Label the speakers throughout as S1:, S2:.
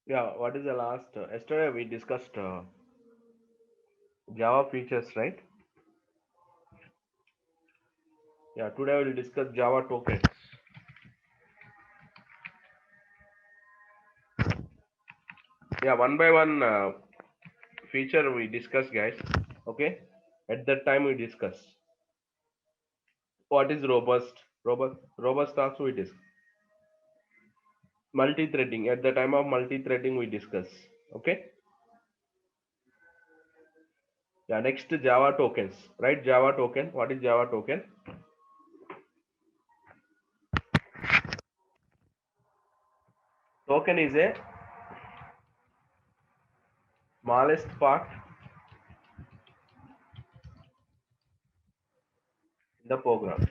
S1: Yeah, what is the last? Yesterday we discussed Java features, right? Yeah, today we'll discuss Java tokens. Yeah, one by one feature we discuss, guys. Okay, at that time we discuss what is robust tasks we discuss. Multi-threading. At the time of multi-threading we discuss. Okay. Yeah, next Java tokens. Right? Java token. What is Java token? Token is a smallest part in the program.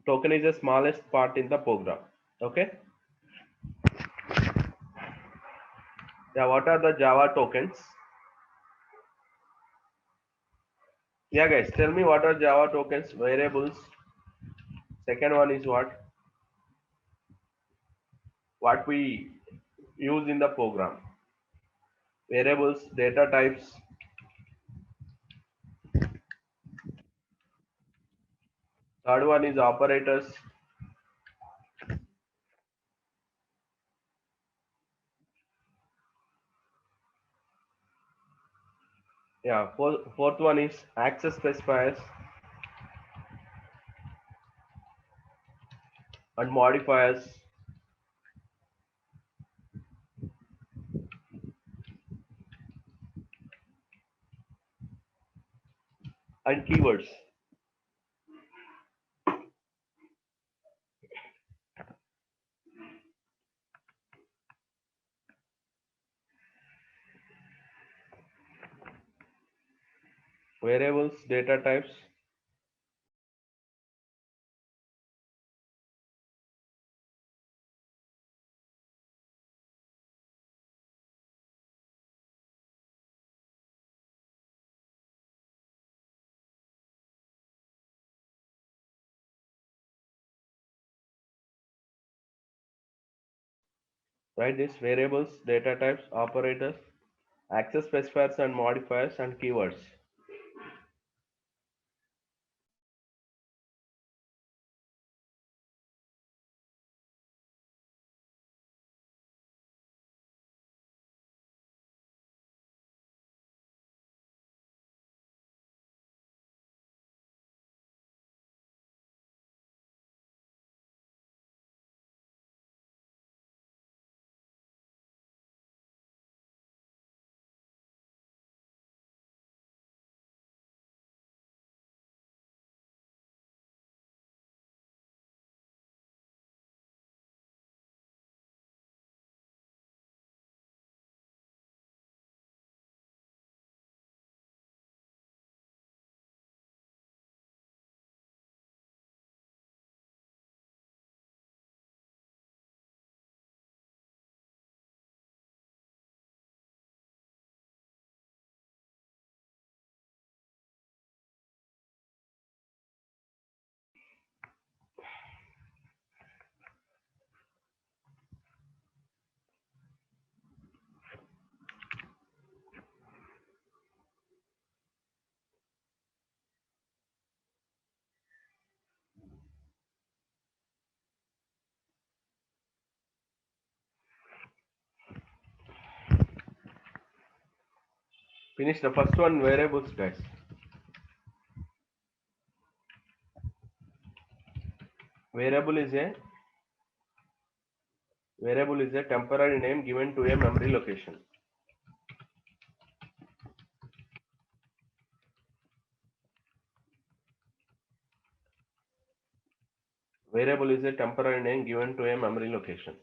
S1: Token is the smallest part in the program. Okay. Yeah, what are the Java tokens? Yeah, guys, tell me what are Java tokens? Variables. Second one is what? What we use in the program. Variables, data types. Third one is operators. Yeah, fourth one is access specifiers and modifiers and keywords. Variables, data types. Right? This variables, data types, operators, access specifiers and modifiers and keywords. Finish the first one, variables, guys. Variable is a variable is a temporary name given to a memory location. Variable is a temporary name given to a memory location.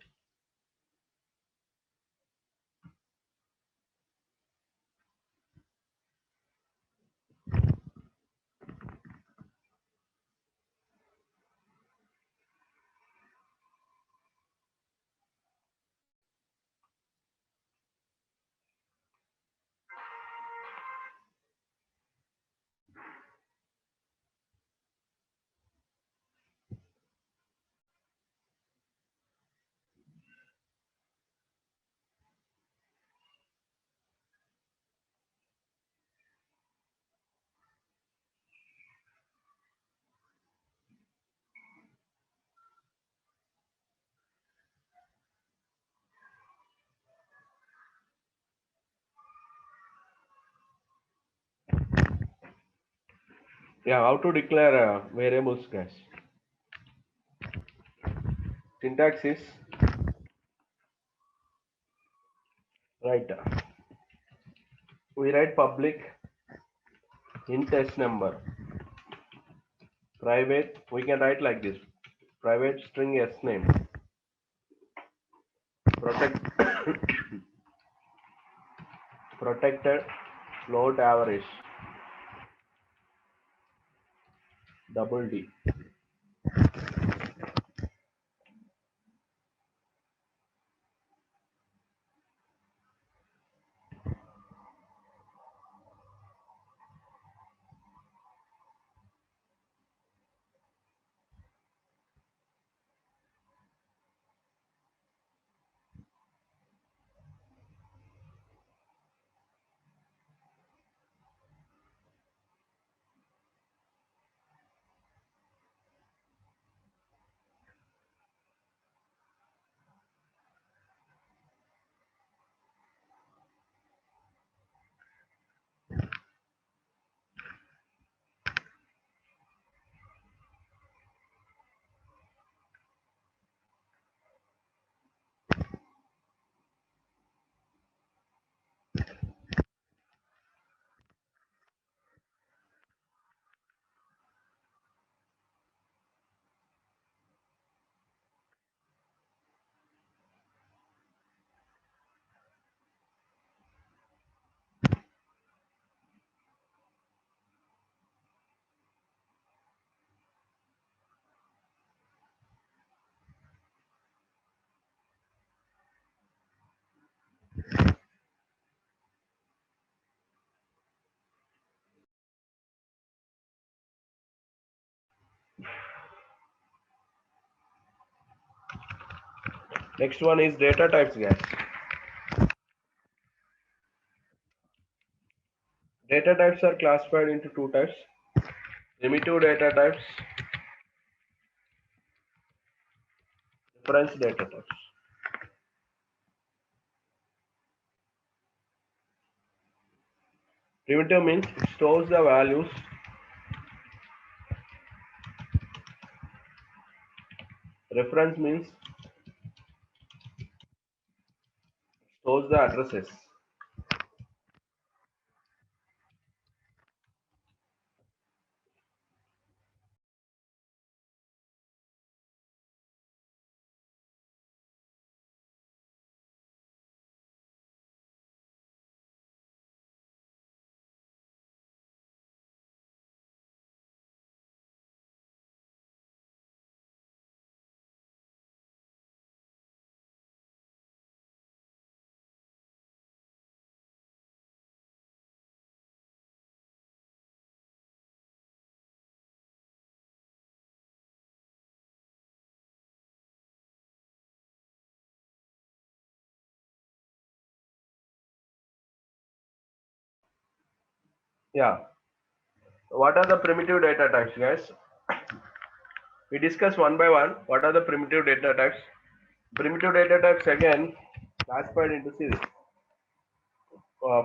S1: Yeah, how to declare variables, guys? Syntax is right. We write public int s number, private. We can write like this: private string s name, protect protected float average, double D. Next one is data types, guys. Data types are classified into two types: primitive data types, reference data types. Primitive means it stores the values. Reference means stores the addresses. Yeah. What are the primitive data types, guys? We discuss one by one. What are the primitive data types? Primitive data types again classified into series.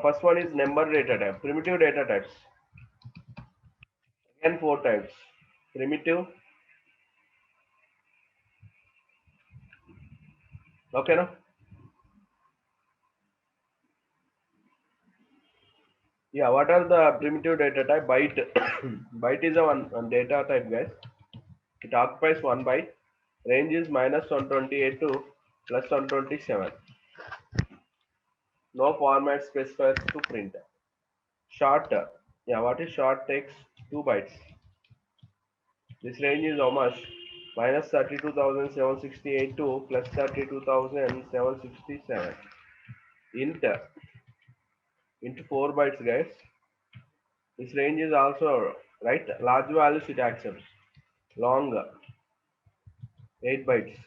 S1: First one is number data type. Primitive data types. Again four types. Primitive. Okay, no? Yeah. What are the primitive data type? Byte. Byte is a one data type, guys. It occupies 1 byte. Range is -128 to +127. No format specifies to print. Short. Yeah, what is short takes 2 bytes. This range is how much? -32,768 to +32,767. Int. Int 4 bytes, guys. This range is also right. Large values it accepts. Long 8 bytes.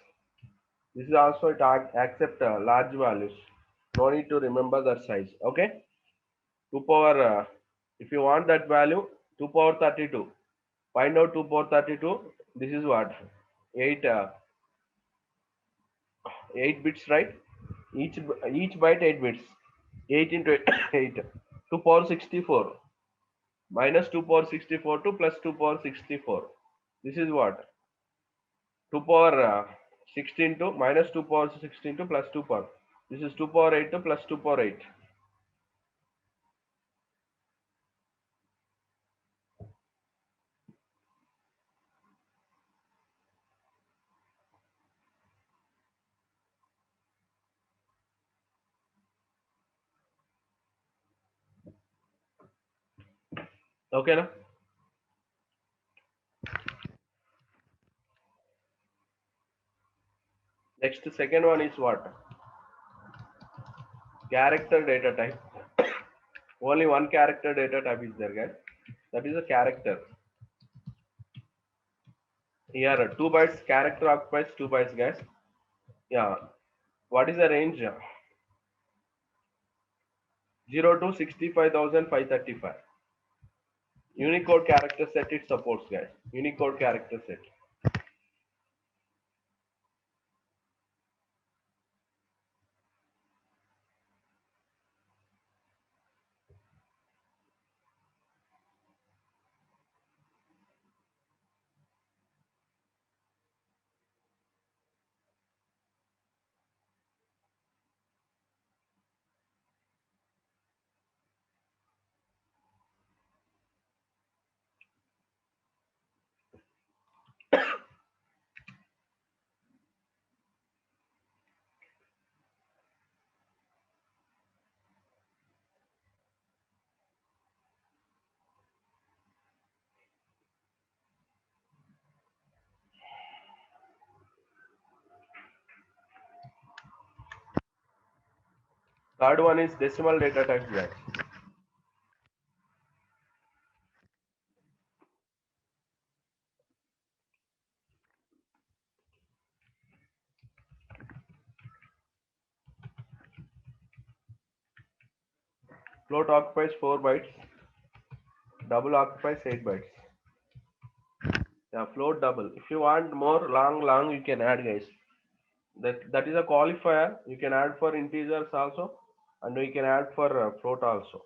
S1: This is also it accept large values. No need to remember that size. Okay. 2 power. If you want that value, 2 power 32. Find out 2 power 32. This is what 8 8 bits, right? Each byte 8 bits. 8 into 8. 2 power 64. minus 2 power 64 to plus 2 power 64. This is what? 2 power 16 to minus 2 power 16 to plus 2 power. This is 2 power 8 to plus 2 power 8. Okay, na? Next, second one is what? Character data type. Only one character data type is there, guys. That is a character. Here, 2 bytes character occupies 2 bytes, guys. Yeah. What is the range? 0 to 65,535. Unicode character set it supports, guys. Unicode character set. Third one is decimal data type, guys. Float occupies 4 bytes. Double occupies 8 bytes. Yeah, float double. If you want more long, you can add, guys. That is a qualifier. You can add for integers also, and you can add for float also.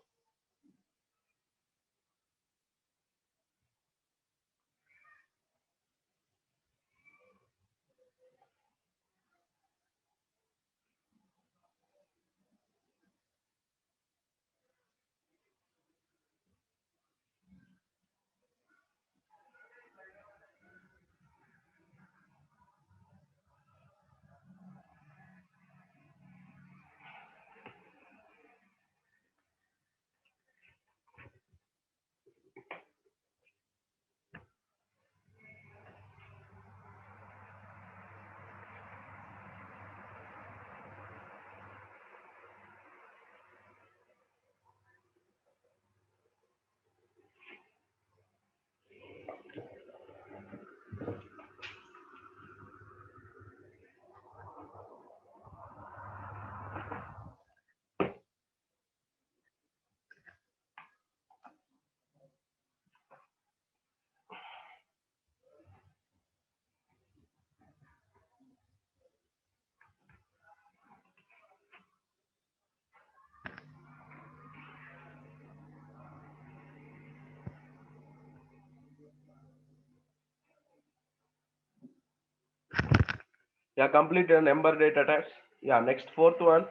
S1: Yeah, complete number data types. Yeah, next fourth one,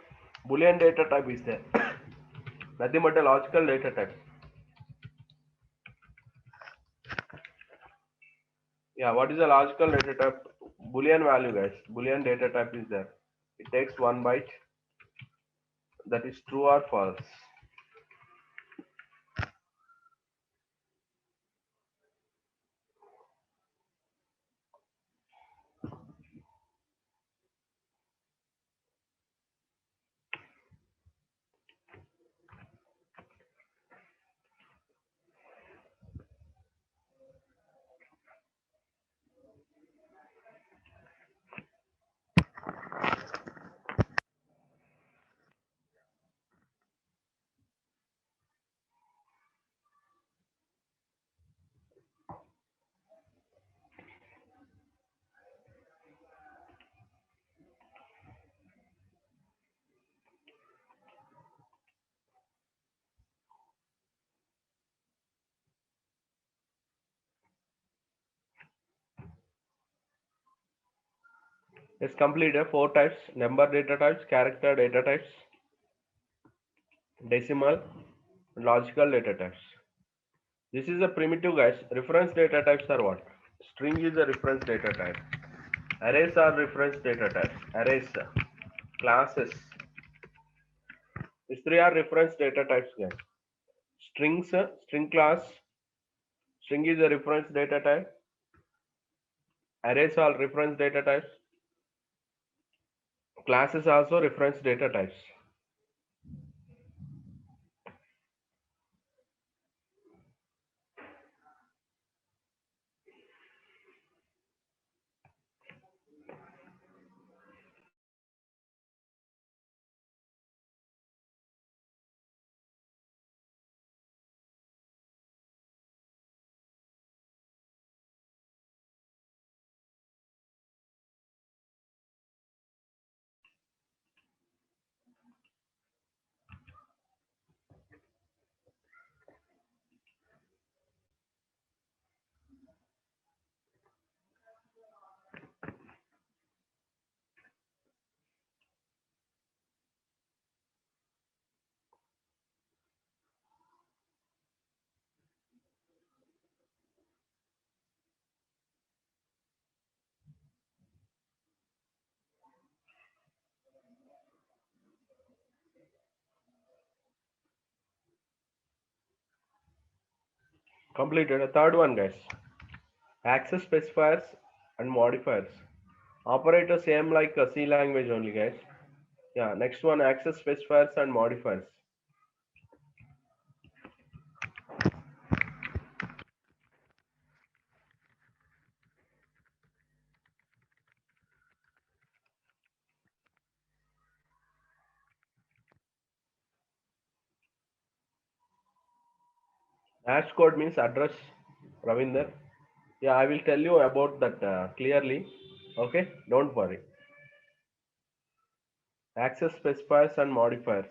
S1: Boolean data type is there. Nothing but a logical data type. Yeah, what is a logical data type? Boolean value, guys. Boolean data type is there. It takes 1 byte. That is true or false. Let's complete 4 types: number data types, character data types, decimal, logical data types. This is a primitive, guys. Reference data types are what? String is a reference data type. Arrays are reference data types. Arrays, classes. These three are reference data types, guys. Strings, string class. String is a reference data type. Arrays are reference data types. Classes also reference data types. Completed. A third one, guys. Access specifiers and modifiers. Operator same like a C language only, guys. Yeah, next one, access specifiers and modifiers. Hash code means address, Ravinder. Yeah, I will tell you about that clearly. Okay, don't worry. Access specifiers and modifiers.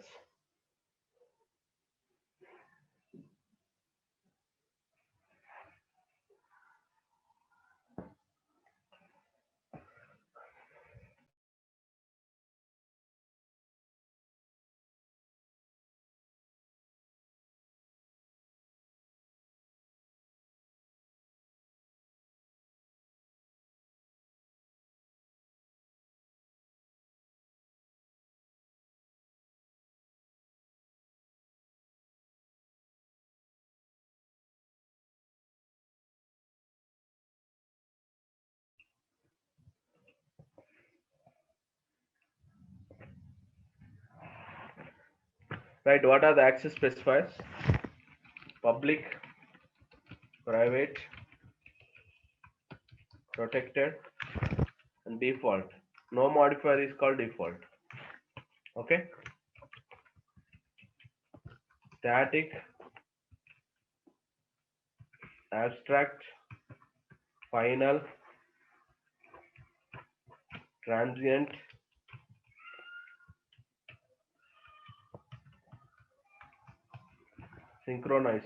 S1: Right, what are the access specifiers? Public, private, protected, and default. No modifier is called default. Okay. Static, abstract, final, transient, synchronized.